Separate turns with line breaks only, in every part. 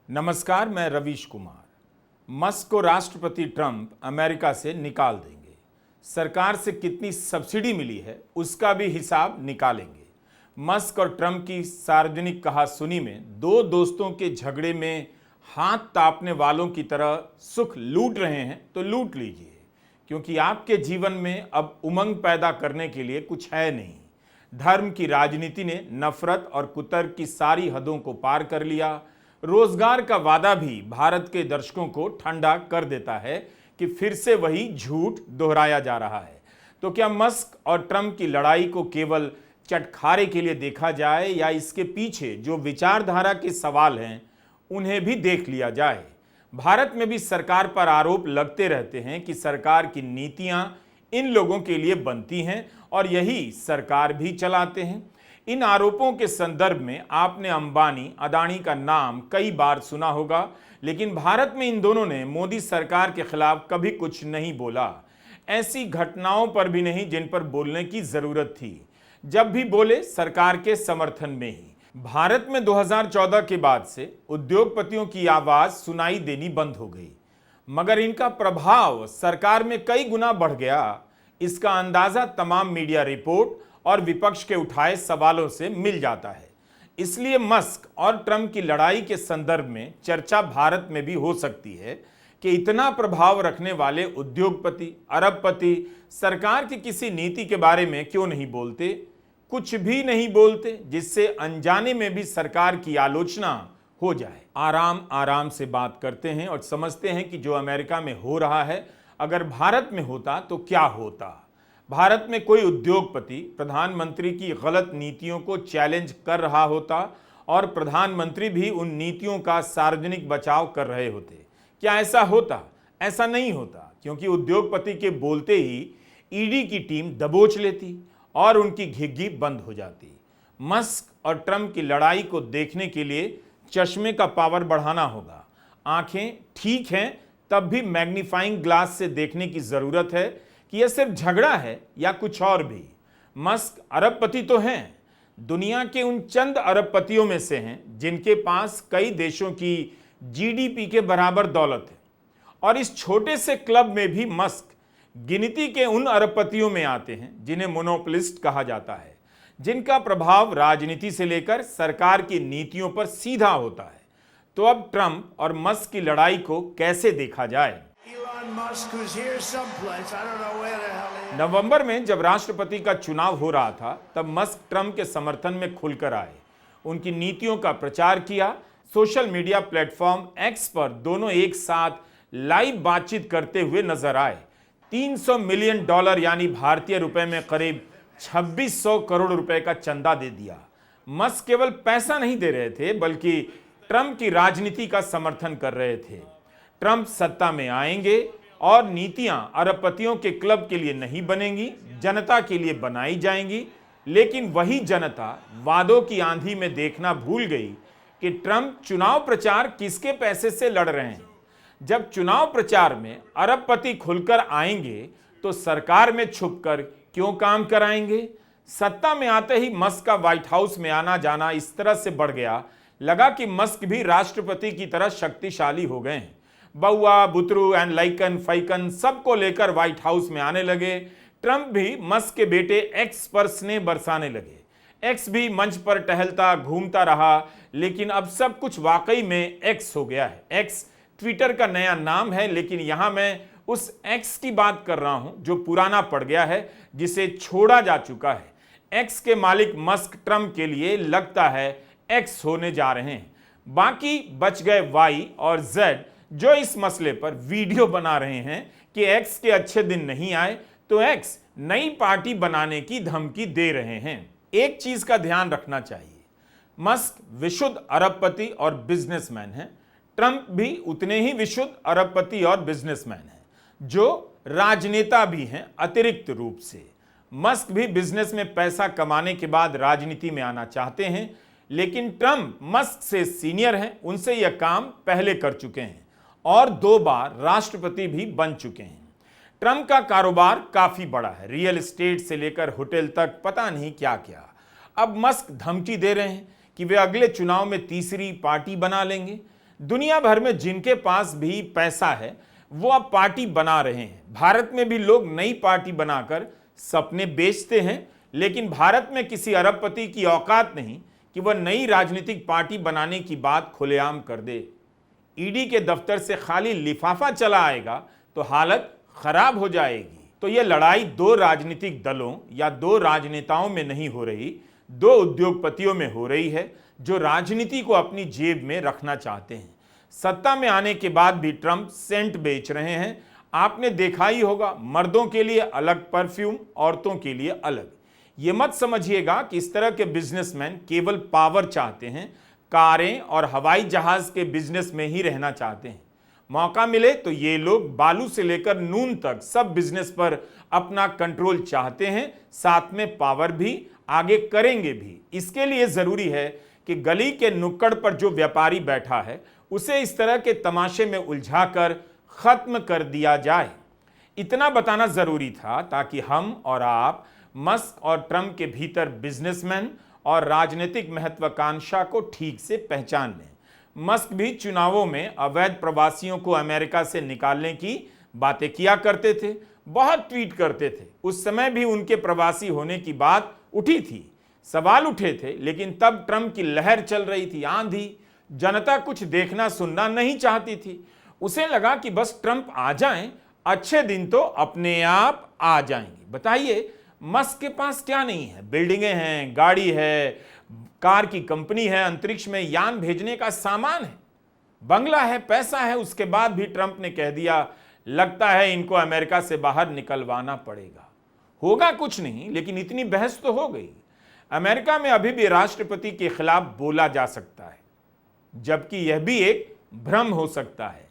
नमस्कार, मैं रवीश कुमार। मस्क को राष्ट्रपति ट्रंप अमेरिका से निकाल देंगे। सरकार से कितनी सब्सिडी मिली है उसका भी हिसाब निकालेंगे। मस्क और ट्रंप की सार्वजनिक कहासुनी में दो दोस्तों के झगड़े में हाथ तापने वालों की तरह सुख लूट रहे हैं तो लूट लीजिए, क्योंकि आपके जीवन में अब उमंग पैदा करने के लिए कुछ है नहीं। धर्म की राजनीति ने नफरत और कुतर्क की सारी हदों को पार कर लिया। रोजगार का वादा भी भारत के दर्शकों को ठंडा कर देता है कि फिर से वही झूठ दोहराया जा रहा है। तो क्या मस्क और ट्रंप की लड़ाई को केवल चटखारे के लिए देखा जाए या इसके पीछे जो विचारधारा के सवाल हैं उन्हें भी देख लिया जाए। भारत में भी सरकार पर आरोप लगते रहते हैं कि सरकार की नीतियां इन लोगों के लिए बनती हैं और यही सरकार भी चलाते हैं। इन आरोपों के संदर्भ में आपने अंबानी, अदानी का नाम कई बार सुना होगा, लेकिन भारत में इन दोनों ने मोदी सरकार के खिलाफ कभी कुछ नहीं बोला। ऐसी घटनाओं पर भी नहीं जिन पर बोलने की जरूरत थी। जब भी बोले सरकार के समर्थन में ही। भारत में 2014 के बाद से उद्योगपतियों की आवाज सुनाई देनी बंद हो गई, मगर इनका प्रभाव सरकार में कई गुना बढ़ गया। इसका अंदाजा तमाम मीडिया रिपोर्ट और विपक्ष के उठाए सवालों से मिल जाता है। इसलिए मस्क और ट्रंप की लड़ाई के संदर्भ में चर्चा भारत में भी हो सकती है कि इतना प्रभाव रखने वाले उद्योगपति, अरबपति सरकार की किसी नीति के बारे में क्यों नहीं बोलते, कुछ भी नहीं बोलते, जिससे अनजाने में भी सरकार की आलोचना हो जाए। आराम आराम से बात करते हैं और समझते हैं कि जो अमेरिका में हो रहा है अगर भारत में होता तो क्या होता। भारत में कोई उद्योगपति प्रधानमंत्री की गलत नीतियों को चैलेंज कर रहा होता और प्रधानमंत्री भी उन नीतियों का सार्वजनिक बचाव कर रहे होते। क्या ऐसा होता? ऐसा नहीं होता, क्योंकि उद्योगपति के बोलते ही ईडी की टीम दबोच लेती और उनकी घिघी बंद हो जाती। मस्क और ट्रंप की लड़ाई को देखने के लिए चश्मे का पावर बढ़ाना होगा। आंखें ठीक हैं तब भी मैग्नीफाइंग ग्लास से देखने की जरूरत है कि यह सिर्फ झगड़ा है या कुछ और भी। मस्क अरबपति तो हैं, दुनिया के उन चंद अरबपतियों में से हैं जिनके पास कई देशों की जीडीपी के बराबर दौलत है। और इस छोटे से क्लब में भी मस्क गिनती के उन अरबपतियों में आते हैं जिन्हें मोनोपोलिस्ट कहा जाता है, जिनका प्रभाव राजनीति से लेकर सरकार की नीतियों पर सीधा होता है। तो अब ट्रंप और मस्क की लड़ाई को कैसे देखा जाए? नवंबर में जब राष्ट्रपति का चुनाव हो रहा था तब मस्क ट्रंप के समर्थन में खुलकर आए, उनकी नीतियों का प्रचार किया। सोशल मीडिया प्लेटफॉर्म एक्स पर दोनों एक साथ लाइव बातचीत करते हुए नजर आए। $300 मिलियन यानी भारतीय रुपए में करीब 2600 करोड़ रुपए का चंदा दे दिया। मस्क केवल पैसा नहीं दे रहे थे बल्कि ट्रंप की राजनीति का समर्थन कर रहे थे। ट्रंप सत्ता में आएंगे और नीतियां अरबपतियों के क्लब के लिए नहीं बनेंगी, जनता के लिए बनाई जाएंगी। लेकिन वही जनता वादों की आंधी में देखना भूल गई कि ट्रंप चुनाव प्रचार किसके पैसे से लड़ रहे हैं। जब चुनाव प्रचार में अरबपति खुलकर आएंगे तो सरकार में छुपकर क्यों काम कराएंगे। सत्ता में आते ही मस्क का व्हाइट हाउस में आना जाना इस तरह से बढ़ गया, लगा कि मस्क भी राष्ट्रपति की तरह शक्तिशाली हो गए हैं। बउआ, बुतरू एंड लाइकन फाइकन सबको लेकर व्हाइट हाउस में आने लगे। ट्रंप भी मस्क के बेटे एक्स पर स्नेह बरसाने लगे। एक्स भी मंच पर टहलता घूमता रहा, लेकिन अब सब कुछ वाकई में एक्स हो गया है। एक्स ट्विटर का नया नाम है, लेकिन यहां मैं उस एक्स की बात कर रहा हूं जो पुराना पड़ गया है, जिसे छोड़ा जा चुका है। एक्स के मालिक मस्क ट्रंप के लिए लगता है एक्स होने जा रहे हैं। बाकी बच गए वाई और जेड जो इस मसले पर वीडियो बना रहे हैं कि एक्स के अच्छे दिन नहीं आए तो एक्स नई पार्टी बनाने की धमकी दे रहे हैं। एक चीज का ध्यान रखना चाहिए, मस्क विशुद्ध अरबपति और बिजनेसमैन हैं। ट्रंप भी उतने ही विशुद्ध अरबपति और बिजनेसमैन हैं, जो राजनेता भी हैं अतिरिक्त रूप से। मस्क भी बिजनेस में पैसा कमाने के बाद राजनीति में आना चाहते हैं, लेकिन ट्रंप मस्क से सीनियर हैं, उनसे यह काम पहले कर चुके हैं और 2 बार राष्ट्रपति भी बन चुके हैं। ट्रंप का कारोबार काफी बड़ा है, रियल एस्टेट से लेकर होटल तक पता नहीं क्या क्या। अब मस्क धमकी दे रहे हैं कि वे अगले चुनाव में तीसरी पार्टी बना लेंगे। दुनिया भर में जिनके पास भी पैसा है वो अब पार्टी बना रहे हैं। भारत में भी लोग नई पार्टी बनाकर सपने बेचते हैं, लेकिन भारत में किसी अरबपति की औकात नहीं कि वह नई राजनीतिक पार्टी बनाने की बात खुलेआम कर दे। ईडी के दफ्तर से खाली लिफाफा चला आएगा तो हालत खराब हो जाएगी। तो यह लड़ाई दो राजनीतिक दलों या दो राजनेताओं में नहीं हो रही, दो उद्योगपतियों में हो रही है जो राजनीति को अपनी जेब में रखना चाहते हैं। सत्ता में आने के बाद भी ट्रंप सेंट बेच रहे हैं। आपने देखा ही होगा, मर्दों के लिए अलग परफ्यूम, औरतों के लिए अलग। ये मत समझिएगा कि इस तरह के बिजनेसमैन केवल पावर चाहते हैं, कारें और हवाई जहाज के बिजनेस में ही रहना चाहते हैं। मौका मिले तो ये लोग बालू से लेकर नून तक सब बिजनेस पर अपना कंट्रोल चाहते हैं, साथ में पावर भी आगे करेंगे भी। इसके लिए जरूरी है कि गली के नुक्कड़ पर जो व्यापारी बैठा है उसे इस तरह के तमाशे में उलझाकर खत्म कर दिया जाए। इतना बताना जरूरी था ताकि हम और आप मस्क और ट्रंप के भीतर बिजनेसमैन और राजनीतिक महत्वाकांक्षा को ठीक से पहचान लें। मस्क भी चुनावों में अवैध प्रवासियों को अमेरिका से निकालने की बातें किया करते थे, बहुत ट्वीट करते थे। उस समय भी उनके प्रवासी होने की बात उठी थी, सवाल उठे थे, लेकिन तब ट्रंप की लहर चल रही थी, आंधी। जनता कुछ देखना सुनना नहीं चाहती थी। उसे लगा कि बस ट्रंप आ जाएं, अच्छे दिन तो अपने आप आ जाएंगे। बताइए, मस्क के पास क्या नहीं है? बिल्डिंगें हैं, गाड़ी है, कार की कंपनी है, अंतरिक्ष में यान भेजने का सामान है, बंगला है, पैसा है। उसके बाद भी ट्रंप ने कह दिया, लगता है इनको अमेरिका से बाहर निकलवाना पड़ेगा। होगा कुछ नहीं, लेकिन इतनी बहस तो हो गई। अमेरिका में अभी भी राष्ट्रपति के खिलाफ बोला जा सकता है, जबकि यह भी एक भ्रम हो सकता है।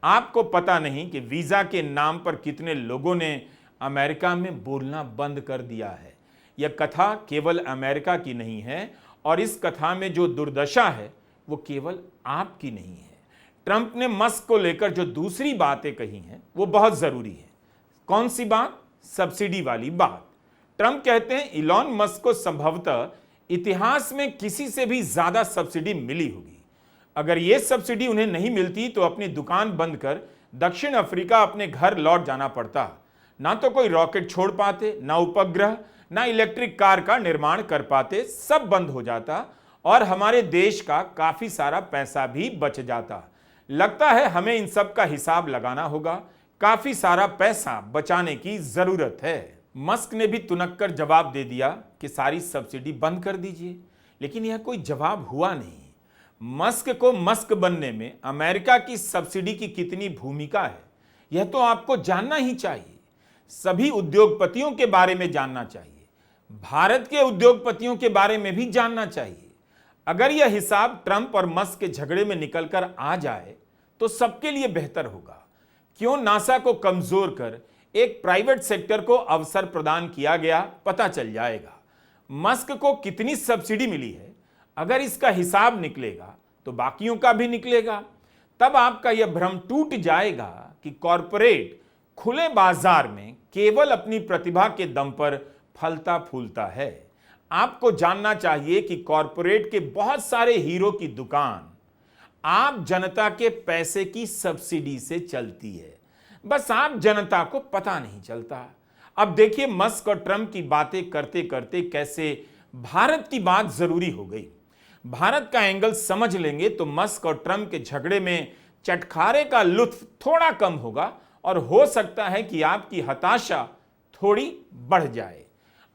आपको पता नहीं कि वीजा के नाम पर कितने लोगों ने अमेरिका में बोलना बंद कर दिया है। यह कथा केवल अमेरिका की नहीं है, और इस कथा में जो दुर्दशा है वो केवल आपकी नहीं है। ट्रंप ने मस्क को लेकर जो दूसरी बातें कही हैं वो बहुत जरूरी है। कौन सी बात? सब्सिडी वाली बात। ट्रंप कहते हैं इलॉन मस्क को संभवतः इतिहास में किसी से भी ज्यादा सब्सिडी मिली होगी। अगर यह सब्सिडी उन्हें नहीं मिलती तो अपनी दुकान बंद कर दक्षिण अफ्रीका अपने घर लौट जाना पड़ता। ना तो कोई रॉकेट छोड़ पाते, ना उपग्रह, ना इलेक्ट्रिक कार का निर्माण कर पाते, सब बंद हो जाता और हमारे देश का काफी सारा पैसा भी बच जाता। लगता है हमें इन सब का हिसाब लगाना होगा। काफी सारा पैसा बचाने की जरूरत है। मस्क ने भी तुनक कर जवाब दे दिया कि सारी सब्सिडी बंद कर दीजिए, लेकिन यह कोई जवाब हुआ नहीं। मस्क को मस्क बनने में अमेरिका की सब्सिडी की कितनी भूमिका है, यह तो आपको जानना ही चाहिए। सभी उद्योगपतियों के बारे में जानना चाहिए, भारत के उद्योगपतियों के बारे में भी जानना चाहिए। अगर यह हिसाब ट्रंप और मस्क के झगड़े में निकलकर आ जाए तो सबके लिए बेहतर होगा। क्यों नासा को कमजोर कर एक प्राइवेट सेक्टर को अवसर प्रदान किया गया, पता चल जाएगा। मस्क को कितनी सब्सिडी मिली है, अगर इसका हिसाब निकलेगा तो बाकियों का भी निकलेगा। तब आपका यह भ्रम टूट जाएगा कि कॉरपोरेट खुले बाजार में केवल अपनी प्रतिभा के दम पर फलता फूलता है। आपको जानना चाहिए कि कॉरपोरेट के बहुत सारे हीरो की दुकान आप जनता के पैसे की सब्सिडी से चलती है, बस आप जनता को पता नहीं चलता। अब देखिए, मस्क और ट्रंप की बातें करते करते कैसे भारत की बात जरूरी हो गई। भारत का एंगल समझ लेंगे तो मस्क और ट्रंप के झगड़े में चटखारे का लुत्फ थोड़ा कम होगा और हो सकता है कि आपकी हताशा थोड़ी बढ़ जाए।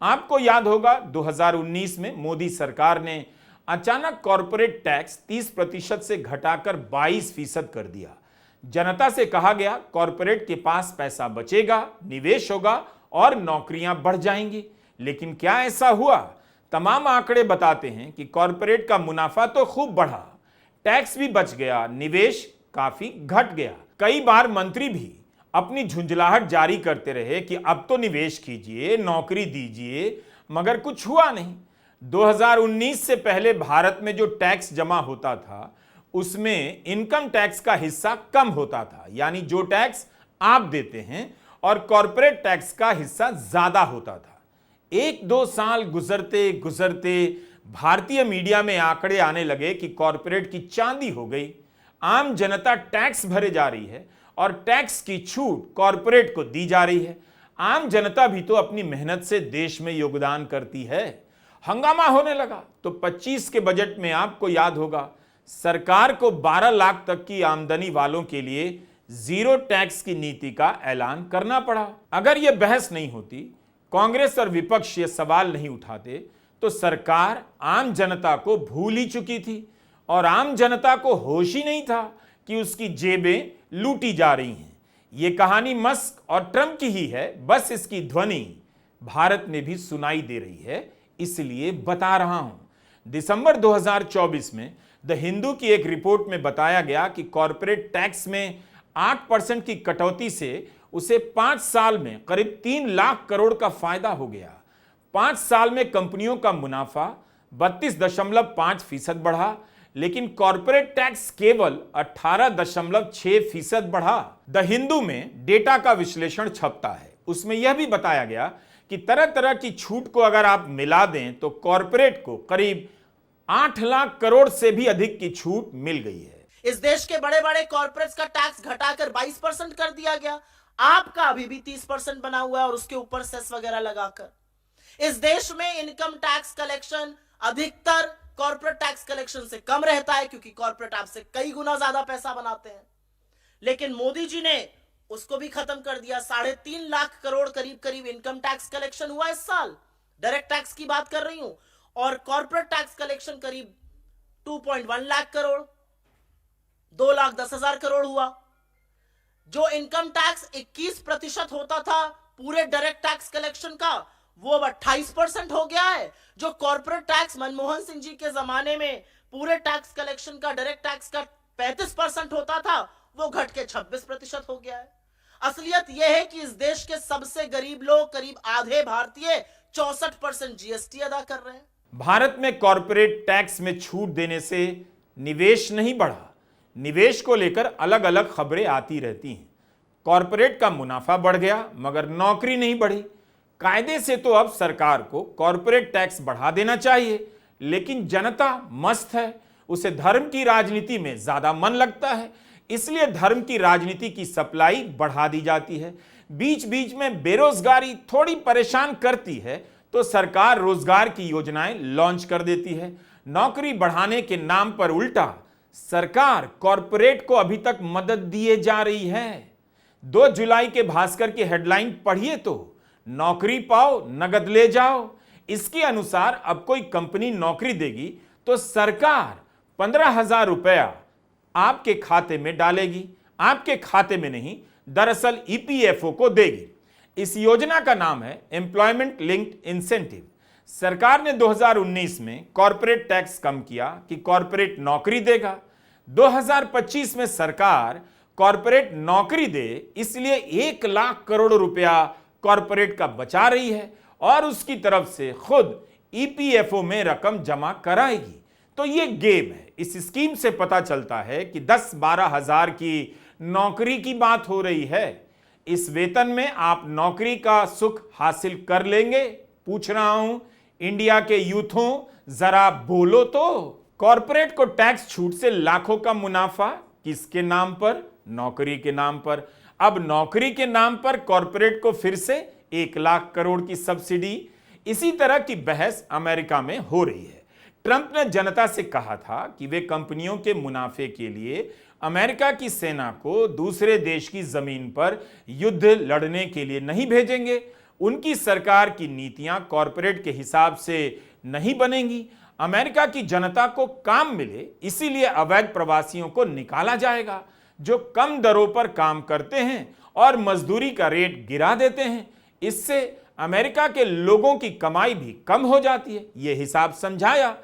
आपको याद होगा 2019 में मोदी सरकार ने अचानक कॉरपोरेट टैक्स 30% से घटाकर 22% कर दिया। जनता से कहा गया कॉरपोरेट के पास पैसा बचेगा, निवेश होगा और नौकरियां बढ़ जाएंगी। लेकिन क्या ऐसा हुआ? तमाम आंकड़े बताते हैं कि कॉरपोरेट का मुनाफा तो खूब बढ़ा, टैक्स भी बच गया, निवेश काफी घट गया। कई बार मंत्री भी अपनी झुंझलाहट जारी करते रहे कि अब तो निवेश कीजिए, नौकरी दीजिए, मगर कुछ हुआ नहीं। 2019 से पहले भारत में जो टैक्स जमा होता था उसमें इनकम टैक्स का हिस्सा कम होता था, यानी जो टैक्स आप देते हैं, और कॉरपोरेट टैक्स का हिस्सा ज्यादा होता था। 1-2 साल गुजरते गुजरते भारतीय मीडिया में आंकड़े आने लगे कि कॉरपोरेट की चांदी हो गई। आम जनता टैक्स भरे जा रही है और टैक्स की छूट कॉरपोरेट को दी जा रही है। आम जनता भी तो अपनी मेहनत से देश में योगदान करती है। हंगामा होने लगा तो 25 के बजट में आपको याद होगा सरकार को 12 लाख तक की आमदनी वालों के लिए जीरो टैक्स की नीति का ऐलान करना पड़ा। अगर यह बहस नहीं होती, कांग्रेस और विपक्ष ये सवाल नहीं उठाते, तो सरकार आम जनता को भूल ही चुकी थी और आम जनता को होश ही नहीं था कि उसकी जेबें लूटी जा रही हैं। ये कहानी मस्क और ट्रंप की ही है, बस इसकी ध्वनि भारत में भी सुनाई दे रही है, इसलिए बता रहा हूं। दिसंबर 2024 में द हिंदू की एक रिपोर्ट में बताया गया कि कॉरपोरेट टैक्स में 8% की कटौती से उसे 5 साल में करीब 3 लाख करोड़ का फायदा हो गया। 5 साल में कंपनियों का मुनाफा 32.5% बढ़ा, लेकिन कॉरपोरेट टैक्स केवल 18.6% बढ़ा। द हिंदू में डेटा का विश्लेषण छपता है, उसमें यह भी बताया गया कि तरह तरह की छूट को अगर आप मिला दें तो कॉरपोरेट को करीब 8 लाख करोड़ से भी अधिक की छूट मिल गई है।
इस देश के बड़े बड़े कॉर्पोरेट्स का टैक्स घटाकर 22% कर दिया गया। आपका अभी भी 30% बना हुआ है और उसके ऊपर सेस वगैरह लगाकर। इस देश में इनकम टैक्स कलेक्शन अधिकतर कॉर्पोरेट टैक्स कलेक्शन से कम रहता है, क्योंकि कॉर्पोरेट आपसे कई गुना ज्यादा पैसा बनाते हैं। लेकिन मोदी जी ने उसको भी खत्म कर दिया। 3.5 लाख करोड़ करीब करीब इनकम टैक्स कलेक्शन हुआ इस साल, डायरेक्ट टैक्स की बात कर रही हूं, और कॉर्पोरेट टैक्स कलेक्शन करीब 2.1 लाख करोड़, 2,10,000 करोड़ हुआ। जो इनकम टैक्स 21% होता था पूरे डायरेक्ट टैक्स कलेक्शन का, वो अब 28% हो गया है। जो कॉर्पोरेट टैक्स मनमोहन सिंह जी के जमाने में पूरे टैक्स कलेक्शन का, डायरेक्ट टैक्स का 35% होता था, वो घट के 26% हो गया है। असलियत यह है कि इस देश के सबसे गरीब लोग, करीब आधे भारतीय, 64% जीएसटी अदा कर रहे हैं।
भारत में कॉरपोरेट टैक्स में छूट देने से निवेश नहीं बढ़ा। निवेश को लेकर अलग अलग खबरें आती रहती हैं। कॉरपोरेट का मुनाफा बढ़ गया मगर नौकरी नहीं बढ़ी। कायदे से तो अब सरकार को कॉरपोरेट टैक्स बढ़ा देना चाहिए, लेकिन जनता मस्त है, उसे धर्म की राजनीति में ज्यादा मन लगता है, इसलिए धर्म की राजनीति की सप्लाई बढ़ा दी जाती है। बीच बीच में बेरोजगारी थोड़ी परेशान करती है तो सरकार रोजगार की योजनाएं लॉन्च कर देती है। नौकरी बढ़ाने के नाम पर उल्टा सरकार कॉरपोरेट को अभी तक मदद दिए जा रही है। 2 जुलाई के भास्कर की हेडलाइन पढ़िए तो, नौकरी पाओ नगद ले जाओ। इसके अनुसार अब कोई कंपनी नौकरी देगी तो सरकार 15,000 रुपया आपके खाते में डालेगी। आपके खाते में नहीं, दरअसल ईपीएफओ को देगी। इस योजना का नाम है एम्प्लॉयमेंट लिंक्ड इंसेंटिव। सरकार ने 2019 में कॉरपोरेट टैक्स कम किया कि कॉरपोरेट नौकरी देगा। 2025 में सरकार कॉरपोरेट नौकरी दे, इसलिए 1 लाख करोड़ रुपया कॉरपोरेट का बचा रही है और उसकी तरफ से खुद ईपीएफओ में रकम जमा कराएगी। तो ये गेम है। इस स्कीम से पता चलता है कि 10-12 हजार की नौकरी की बात हो रही है। इस वेतन में आप नौकरी का सुख हासिल कर लेंगे? पूछ रहा हूं इंडिया के यूथों, जरा बोलो तो। कॉरपोरेट को टैक्स छूट से लाखों का मुनाफा, किसके नाम पर? नौकरी के नाम पर। अब नौकरी के नाम पर कॉरपोरेट को फिर से 1 लाख करोड़ की सब्सिडी। इसी तरह की बहस अमेरिका में हो रही है। ट्रंप ने जनता से कहा था कि वे कंपनियों के मुनाफे के लिए अमेरिका की सेना को दूसरे देश की जमीन पर युद्ध लड़ने के लिए नहीं भेजेंगे। उनकी सरकार की नीतियां कॉरपोरेट के हिसाब से नहीं बनेंगी। अमेरिका की जनता को काम मिले, इसीलिए अवैध प्रवासियों को निकाला जाएगा जो कम दरों पर काम करते हैं और मजदूरी का रेट गिरा देते हैं। इससे अमेरिका के लोगों की कमाई भी कम हो जाती है। यह हिसाब समझाया।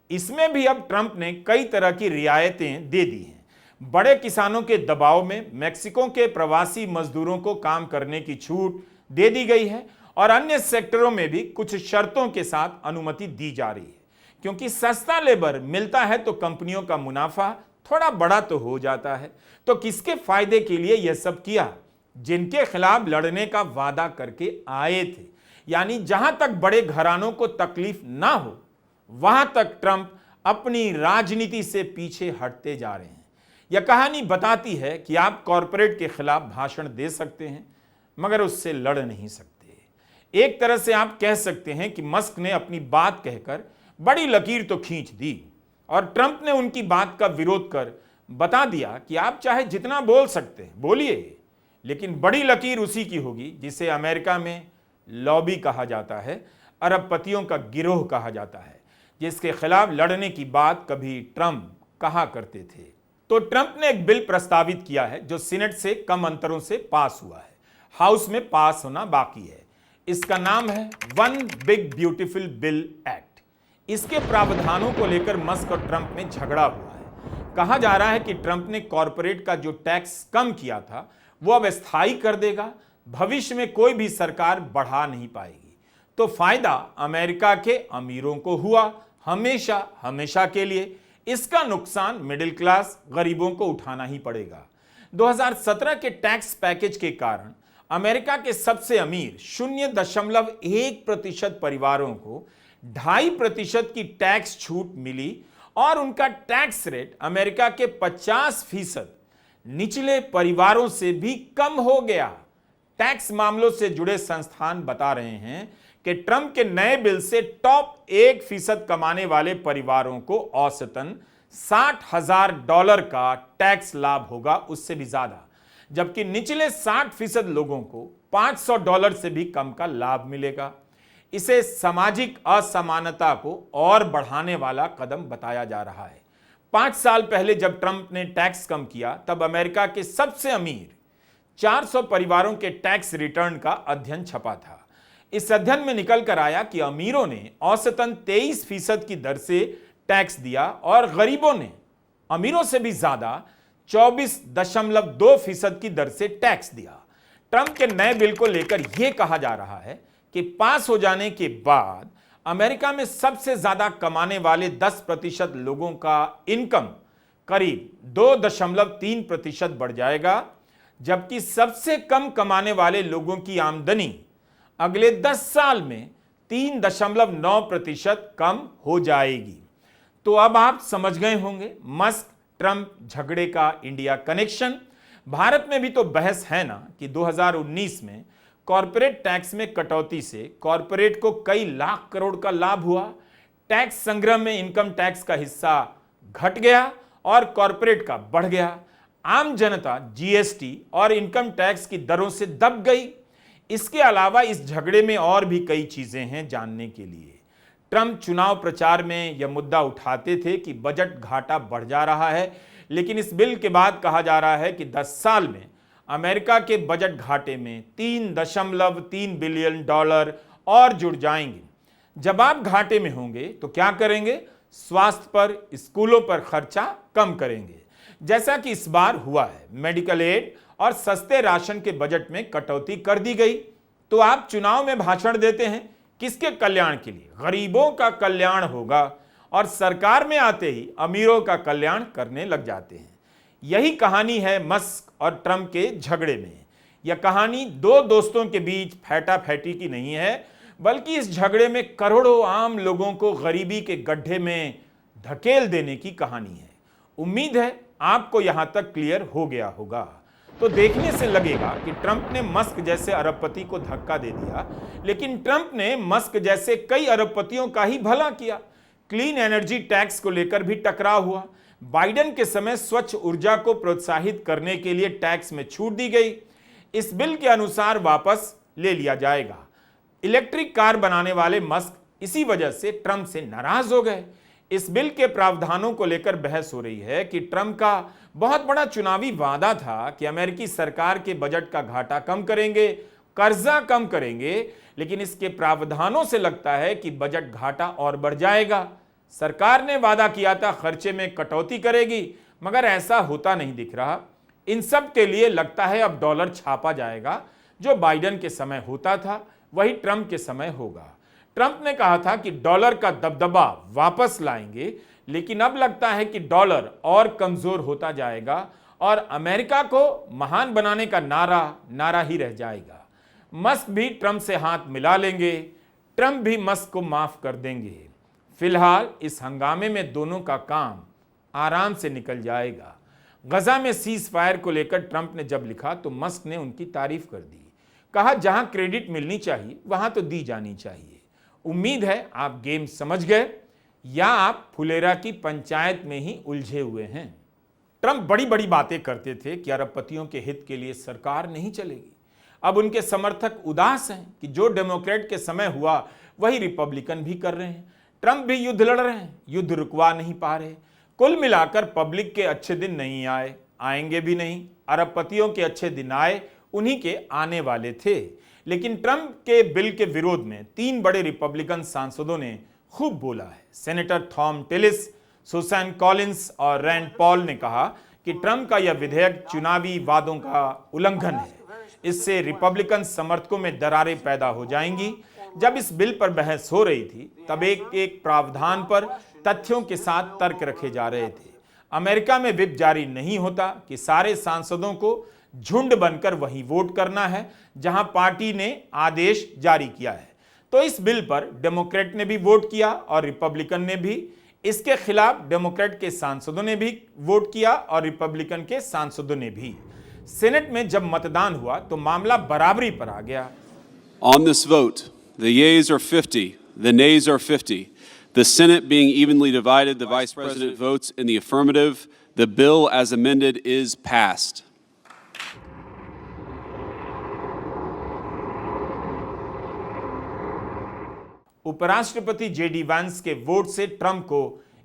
इसमें भी अब ट्रंप ने कई तरह की रियायतें दे दी हैं। बड़े किसानों के दबाव में मेक्सिको के प्रवासी मजदूरों को काम करने की छूट दे दी गई है और अन्य सेक्टरों में भी कुछ शर्तों के साथ अनुमति दी जा रही है। क्योंकि सस्ता लेबर मिलता है तो कंपनियों का मुनाफा थोड़ा बड़ा तो हो जाता है। तो किसके फायदे के लिए यह सब किया? जिनके खिलाफ लड़ने का वादा करके आए थे। यानी जहां तक बड़े घरानों को तकलीफ ना हो, वहां तक ट्रंप अपनी राजनीति से पीछे हटते जा रहे हैं। यह कहानी बताती है कि आप कॉरपोरेट के खिलाफ भाषण दे सकते हैं मगर उससे लड़ नहीं सकते। एक तरह से आप कह सकते हैं कि मस्क ने अपनी बात कहकर बड़ी लकीर तो खींच दी और ट्रंप ने उनकी बात का विरोध कर बता दिया कि आप चाहे जितना बोल सकते हैं बोलिए, लेकिन बड़ी लकीर उसी की होगी जिसे अमेरिका में लॉबी कहा जाता है, अरबपतियों का गिरोह कहा जाता है, जिसके खिलाफ लड़ने की बात कभी ट्रंप कहा करते थे। तो ट्रंप ने एक बिल प्रस्तावित किया है जो सीनेट से कम अंतरों से पास हुआ है, हाउस में पास होना बाकी है। इसका नाम है one big beautiful bill act. इसके प्रावधानों को लेकर मस्क और ट्रंप में झगड़ा हुआ है। कहा जा रहा है कि ट्रंप ने कॉरपोरेट का जो टैक्स कम किया था वो अब स्थायी कर देगा, भविष्य में कोई भी सरकार बढ़ा नहीं पाएगी। तो फायदा अमेरिका के अमीरों को हुआ, हमेशा हमेशा के लिए। इसका नुकसान मिडिल क्लास गरीबों को उठाना ही पड़ेगा। 2017 के टैक्स पैकेज के कारण अमेरिका के सबसे अमीर 0.1% परिवारों को 2.5% की टैक्स छूट मिली और उनका टैक्स रेट अमेरिका के 50% निचले परिवारों से भी कम हो गया। टैक्स मामलों से जुड़े संस्थान बता रहे हैं कि ट्रंप के नए बिल से टॉप 1% कमाने वाले परिवारों को औसतन $60,000 का टैक्स लाभ होगा, उससे भी ज्यादा, जबकि निचले 60% लोगों को $500 से भी कम का लाभ मिलेगा। इसे सामाजिक असमानता को और बढ़ाने वाला कदम बताया जा रहा है। 5 साल पहले जब ट्रंप ने टैक्स कम किया तब अमेरिका के सबसे अमीर 400 परिवारों के टैक्स रिटर्न का अध्ययन छपा था। इस अध्ययन में निकल कर आया कि अमीरों ने औसतन 23% की दर से टैक्स दिया और गरीबों ने अमीरों से भी ज्यादा 24.2% की दर से टैक्स दिया। ट्रंप के नए बिल को लेकर यह कहा जा रहा है कि पास हो जाने के बाद अमेरिका में सबसे ज्यादा कमाने वाले 10% लोगों का इनकम करीब 2.3% बढ़ जाएगा, जबकि सबसे कम कमाने वाले लोगों की आमदनी अगले 10 साल में 3.9% कम हो जाएगी। तो अब आप समझ गए होंगे मस्क ट्रंप झगड़े का इंडिया कनेक्शन। भारत में भी तो बहस है ना कि 2019 में कॉरपोरेट टैक्स में कटौती से कॉरपोरेट को कई लाख करोड़ का लाभ हुआ। टैक्स संग्रह में इनकम टैक्स का हिस्सा घट गया और कॉरपोरेट का बढ़ गया। आम जनता जीएसटी और इनकम टैक्स की दरों से दब गई। इसके अलावा इस झगड़े में और भी कई चीजें हैं जानने के लिए। ट्रंप चुनाव प्रचार में यह मुद्दा उठाते थे कि बजट घाटा बढ़ जा रहा है, लेकिन इस बिल के बाद कहा जा रहा है कि 10 साल में अमेरिका के बजट घाटे में $3.3 बिलियन और जुड़ जाएंगे। जब आप घाटे में होंगे तो क्या करेंगे? स्वास्थ्य पर, स्कूलों पर खर्चा कम करेंगे, जैसा कि इस बार हुआ है। मेडिकल एड और सस्ते राशन के बजट में कटौती कर दी गई। तो आप चुनाव में भाषण देते हैं किसके कल्याण के लिए? गरीबों का कल्याण होगा, और सरकार में आते ही अमीरों का कल्याण करने लग जाते हैं। यही कहानी है मस्क और ट्रंप के झगड़े में। यह कहानी दो दोस्तों के बीच फैटा-फैटी की नहीं है, बल्कि इस झगड़े में करोड़ों आम लोगों को गरीबी के गड्ढे में धकेल देने की कहानी है। उम्मीद है आपको यहां तक क्लियर हो गया होगा। तो देखने से लगेगा कि ट्रंप ने मस्क जैसे अरबपति को धक्का दे दिया, लेकिन ट्रंप ने मस्क जैसे कई अरबपतियों का ही भला किया। क्लीन एनर्जी टैक्स को लेकर भी टकराव हुआ। बाइडेन के समय स्वच्छ ऊर्जा को प्रोत्साहित करने के लिए टैक्स में छूट दी गई। इस बिल के अनुसार वापस ले लिया जाएगा। इलेक्ट्रिक कार बनाने वाले मस्क इसी वजह से ट्रंप से नाराज हो गए। इस बिल के प्रावधानों को लेकर बहस हो रही है कि ट्रंप का बहुत बड़ा चुनावी वादा था कि अमेरिकी सरकार के बजट का घाटा कम करेंगे, कर्जा कम करेंगे, लेकिन इसके प्रावधानों से लगता है कि बजट घाटा और बढ़ जाएगा। सरकार ने वादा किया था खर्चे में कटौती करेगी, मगर ऐसा होता नहीं दिख रहा। इन सब के लिए लगता है अब डॉलर छापा जाएगा। जो बाइडेन के समय होता था वही ट्रंप के समय होगा। ट्रंप ने कहा था कि डॉलर का दबदबा वापस लाएंगे, लेकिन अब लगता है कि डॉलर और कमजोर होता जाएगा और अमेरिका को महान बनाने का नारा ही रह जाएगा। मस्क भी ट्रंप से हाथ मिला लेंगे, ट्रंप भी मस्क को माफ कर देंगे। फिलहाल इस हंगामे में दोनों का काम आराम से निकल जाएगा। गजा में सीज फायर को लेकर ट्रंप ने जब लिखा तो मस्क ने उनकी तारीफ कर दी। कहा जहां क्रेडिट मिलनी चाहिए वहां तो दी जानी चाहिए। उम्मीद है आप गेम समझ गए या आप फुलेरा की पंचायत में ही उलझे हुए हैं। ट्रंप बड़ी बड़ी बातें करते थे कि अरबपतियों के हित के लिए सरकार नहीं चलेगी। अब उनके समर्थक उदास हैं कि जो डेमोक्रेट के समय हुआ वही रिपब्लिकन भी कर रहे हैं। ट्रंप भी युद्ध लड़ रहे हैं, युद्ध रुकवा नहीं पा रहे। कुल मिलाकर पब्लिक के अच्छे दिन नहीं आए, आएंगे भी नहीं। अरबपतियों के अच्छे दिन आए, उन्हीं के आने वाले थे। लेकिन ट्रंप के बिल के विरोध में 3 बड़े रिपब्लिकन सांसदों ने खूब बोला है। सेनेटर थॉम टिलिस, सुसान कॉलिंस और रैंड पॉल ने कहा कि ट्रंप का यह विधेयक चुनावी वादों का उल्लंघन है। इससे रिपब्लिकन समर्थकों में दरारें पैदा हो जाएंगी। जब इस बिल पर बहस हो रही थी तब एक एक प्रावधान पर तथ्यों के साथ तर्क रखे जा रहे थे। अमेरिका में व्हिप जारी नहीं होता कि सारे सांसदों को झुंड बनकर वहीं वोट करना है जहां पार्टी ने आदेश जारी किया है। तो इस बिल पर डेमोक्रेट ने भी वोट किया और रिपब्लिकन ने भी। इसके खिलाफ डेमोक्रेट के सांसदों ने भी वोट किया और रिपब्लिकन के सांसदों ने भी। सेनेट में जब मतदान हुआ तो मामला बराबरी पर आ गया।
On this vote, the yeas are 50, the nays are 50. The Senate being evenly divided, the Vice President votes in the affirmative. The bill as amended is passed.
उपराष्ट्रपति जेडी वांस के वोट से ट्रंप को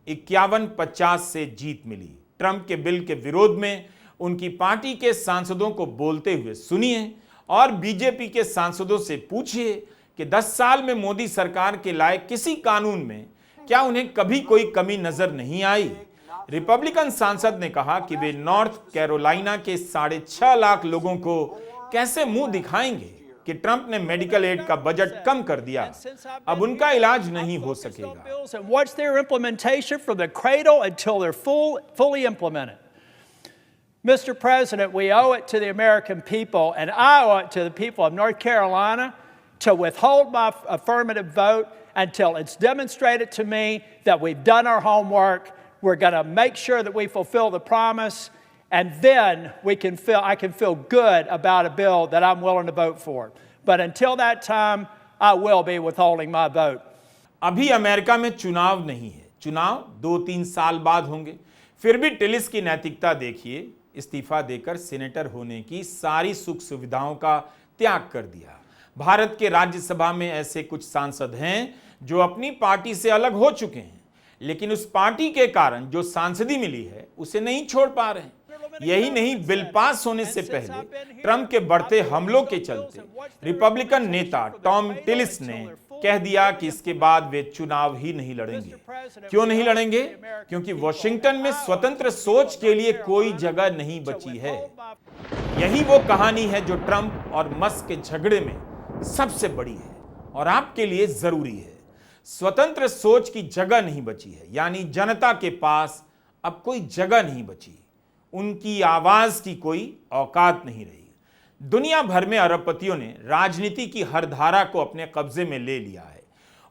51-50 से जीत मिली। ट्रंप के bill के विरोध में उनकी पार्टी के सांसदों को बोलते हुए सुनिए और बीजेपी के सांसदों से पूछिए कि 10 साल में मोदी सरकार के लाए किसी कानून में क्या उन्हें कभी कोई कमी नजर नहीं आई। रिपब्लिकन सांसद ने कहा कि वे नॉर्थ कैरोलिना के 6.5 लाख लोगों को कैसे मुंह दिखाएंगे कि ट्रंप ने मेडिकल एड का बजट कम कर दिया, अब उनका इलाज नहीं हो सकेगा।
And what's their implementation from the cradle until they're fully implemented? Mr. President, we owe it to the American people, and I owe it to the people of North Carolina to withhold my affirmative vote until it's demonstrated to me that we've done our homework. We're going to make sure that we fulfill the promise, and then I can feel good about a bill that I'm willing to vote for. But until that time, I will be withholding my vote.
अभी America में चुनाव नहीं है, चुनाव 2-3 साल बाद होंगे। फिर भी टिलिस की नैतिकता देखिए, इस्तीफा देकर सेनेटर होने की सारी सुख सुविधाओं का त्याग कर दिया। भारत के राज्यसभा में ऐसे कुछ सांसद हैं जो अपनी पार्टी से अलग हो चुके हैं, लेकिन उस पार्टी के कारण जो सांसदी मिली है उसे नहीं छोड़ पा रहे हैं। यही नहीं, बिल पास होने से पहले ट्रंप के बढ़ते हमलों के चलते रिपब्लिकन नेता टॉम टिलिस ने कह दिया कि इसके बाद वे चुनाव ही नहीं लड़ेंगे। क्यों नहीं लड़ेंगे? क्योंकि वॉशिंगटन में स्वतंत्र सोच के लिए कोई जगह नहीं बची है। यही वो कहानी है जो ट्रंप और मस्क के झगड़े में सबसे बड़ी है और आपके लिए जरूरी है। स्वतंत्र सोच की जगह नहीं बची है, यानी जनता के पास अब कोई जगह नहीं बची, उनकी आवाज की कोई औकात नहीं रही। दुनिया भर में अरबपतियों ने राजनीति की हर धारा को अपने कब्जे में ले लिया है।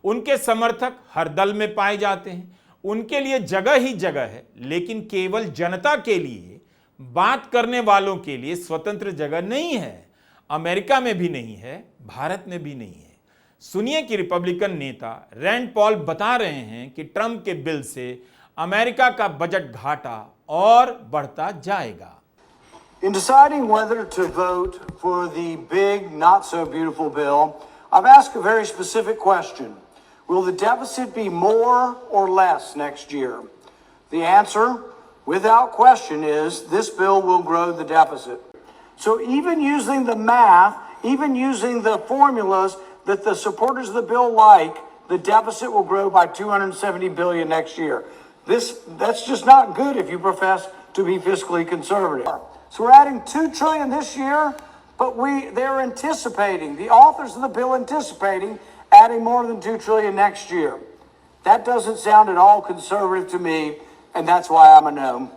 उनके समर्थक हर दल में पाए जाते हैं, उनके लिए जगह ही जगह है, लेकिन केवल जनता के लिए, बात करने वालों के लिए स्वतंत्र जगह नहीं है। अमेरिका में भी नहीं है, भारत में भी नहीं है। सुनिए कि रिपब्लिकन नेता रैंड पॉल बता रहे हैं कि ट्रंप के बिल से अमेरिका का बजट घाटा और बढ़ता जाएगा।
In deciding whether to vote for the big, not so beautiful bill, I've asked a very specific question. Will the deficit be more or less next year? The answer, without question, is this bill will grow the deficit. So even using the math, even using the formulas that the supporters of the bill like, the deficit will grow by $270 billion next year. That's just not good if you profess to be fiscally conservative. So we're adding $2 trillion this year, but they're anticipating, the authors of the bill anticipating adding more than $2 trillion next year. That doesn't sound at all conservative to me, and that's why I'm a no.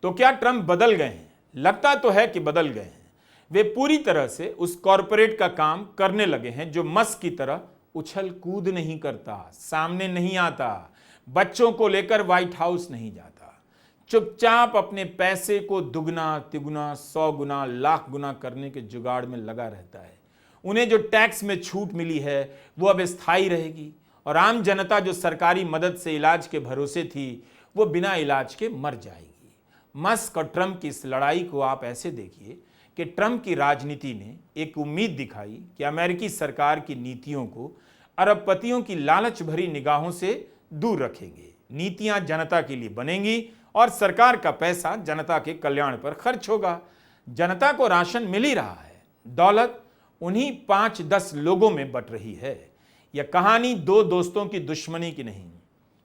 तो क्या Trump बदल गए हैं? लगता तो है कि बदल गए हैं। वे पूरी तरह से उस कॉरपोरेट का काम करने लगे हैं जो मस्क की तरह उछल कूद नहीं करता, सामने नहीं आता, बच्चों को लेकर व्हाइट हाउस नहीं जाता, चुपचाप अपने पैसे को दुगना तिगुना 100 गुना लाख गुना करने के जुगाड़ में लगा रहता है। उन्हें जो टैक्स में छूट मिली है वो अब स्थायी रहेगी और आम जनता जो सरकारी मदद से इलाज के भरोसे थी वो बिना इलाज के मर जाएगी। मस्क और ट्रंप की इस लड़ाई को आप ऐसे देखिए कि ट्रंप की राजनीति ने एक उम्मीद दिखाई कि अमेरिकी सरकार की नीतियों को अरबपतियों की लालच भरी निगाहों से दूर रखेंगे। नीतियां जनता के लिए बनेंगी और सरकार का पैसा जनता के कल्याण पर खर्च होगा। जनता को राशन मिल ही रहा है, दौलत उन्हीं 5-10 लोगों में बट रही है। यह कहानी दो दोस्तों की दुश्मनी की नहीं,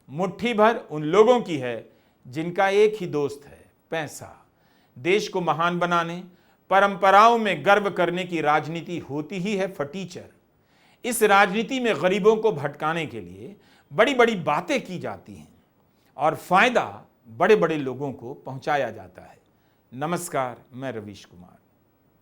मुट्ठी भर उन लोगों की है जिनका एक ही दोस्त है, पैसा। देश को महान बनाने, परंपराओं में गर्व करने की राजनीति होती ही है फटीचर। इस राजनीति में गरीबों को भटकाने के लिए बड़ी बड़ी बातें की जाती हैं और फायदा बड़े बड़े लोगों को पहुंचाया जाता है। नमस्कार, मैं रवीश कुमार।